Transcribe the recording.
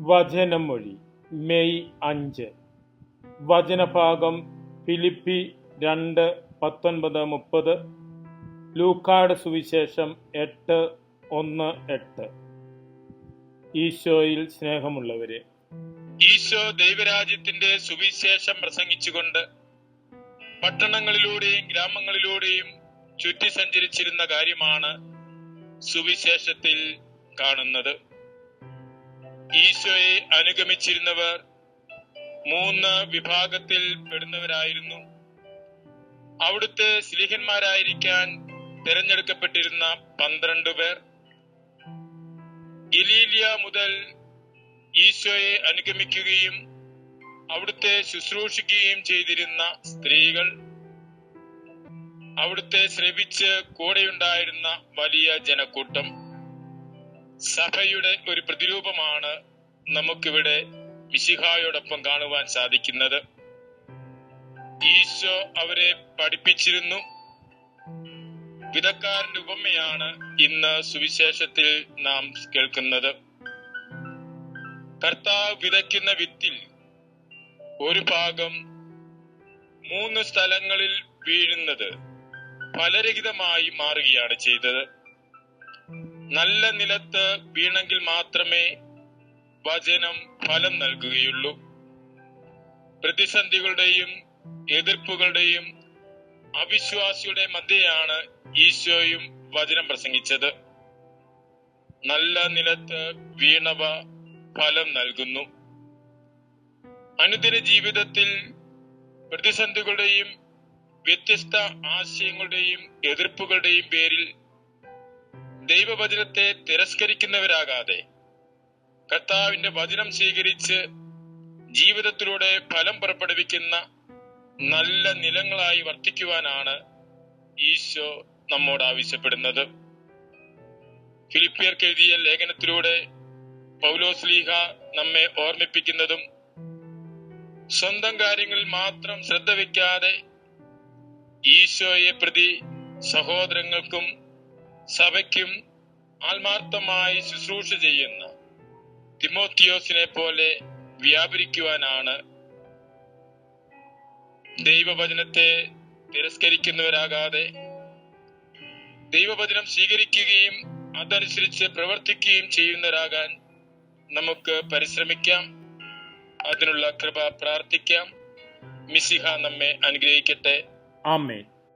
വചനമൊഴി May 5. വചനഭാഗം Philippi 2:19-30, ലൂക്കായുടെ സുവിശേഷം 8:1-8. ഈശോയിൽ സ്നേഹമുള്ളവരെ, ഈശോ ദൈവരാജ്യത്തിന്റെ സുവിശേഷം പ്രസംഗിച്ചുകൊണ്ട് പട്ടണങ്ങളിലൂടെയും ഗ്രാമങ്ങളിലൂടെയും ചുറ്റി സഞ്ചരിച്ചിരുന്ന കാര്യമാണ് സുവിശേഷത്തിൽ കാണുന്നത്. ഈശോയെ അനുഗമിച്ചിരുന്നവർ 3 വിഭാഗത്തിൽ പെടുന്നവരായിരുന്നു. അവിടുത്തെ ശ്ലീഹന്മാരായിരിക്കാൻ തിരഞ്ഞെടുക്കപ്പെട്ടിരുന്ന 12 പേർ, ഗലീലിയ മുതൽ ഈശോയെ അനുഗമിക്കുകയും അവിടുത്തെ ശുശ്രൂഷിക്കുകയും ചെയ്തിരുന്ന സ്ത്രീകൾ, അവിടുത്തെ ശ്രവിച്ച് കൂടെയുണ്ടായിരുന്ന വലിയ ജനക്കൂട്ടം. സഭയുടെ ഒരു പ്രതിരൂപമാണ് നമുക്കിവിടെ മിശിഹായോടൊപ്പം കാണുവാൻ സാധിക്കുന്നത്. ഈശോ അവരെ പഠിപ്പിച്ചിരുന്നു. വിതക്കാരന്റെ ഉപമയാണ് ഇന്ന് സുവിശേഷത്തിൽ നാം കേൾക്കുന്നത്. കർത്താവ് വിതയ്ക്കുന്ന വിത്തിൽ ഒരു ഭാഗം 3 സ്ഥലങ്ങളിൽ വീഴുന്നത് ഫലരഹിതമായി മാറുകയാണ് ചെയ്തത്. നല്ല നിലത്ത് വീണെങ്കിൽ മാത്രമേ വചനം ഫലം നൽകുകയുള്ളൂ. പ്രതിസന്ധികളുടെയും എതിർപ്പുകളുടെയും അവിശ്വാസിയുടെ മധ്യയാണ് ഈശോയും വചനം പ്രസംഗിച്ചത്. നല്ല നിലത്ത് വീണവ ഫലം നൽകുന്നു. അനുദിന ജീവിതത്തിൽ പ്രതിസന്ധികളുടെയും വ്യത്യസ്ത ആശയങ്ങളുടെയും എതിർപ്പുകളുടെയും പേരിൽ ദൈവവചനത്തെ തിരസ്കരിക്കുന്നവരാകാതെ കർത്താവിന്റെ വചനം സ്വീകരിച്ച് ജീവിതത്തിലൂടെ ഫലം പുറപ്പെടുവിക്കുന്ന നല്ല നിലങ്ങളായി വർത്തിക്കുവാനാണ് ഈശോ നമ്മോട് ആവശ്യപ്പെടുന്നത്. ഫിലിപ്പിയർക്ക് എഴുതിയ ലേഖനത്തിലൂടെ പൗലോസ്ലീഹ നമ്മെ ഓർമ്മിപ്പിക്കുന്നതും സ്വന്തം കാര്യങ്ങളിൽ മാത്രം ശ്രദ്ധ വയ്ക്കാതെ ഈശോയെ പ്രതി സഹോദരങ്ങൾക്കും സഭയ്ക്കും ആത്മാർത്ഥമായി ശുശ്രൂഷ ചെയ്യുന്ന തിമോത്തിയോസിനെ പോലെ വ്യാപരിക്കുവാനാണ്. ദൈവവചനത്തെ തിരസ്കരിക്കുന്നവരാകാതെ ദൈവവചനം സ്വീകരിക്കുകയും അതനുസരിച്ച് പ്രവർത്തിക്കുകയും ചെയ്യുന്നവരാകാൻ നമുക്ക് പരിശ്രമിക്കാം. അതിനുള്ള കൃപ പ്രാർത്ഥിക്കാം. മിശിഹ നമ്മെ അനുഗ്രഹിക്കട്ടെ. ആമേൻ.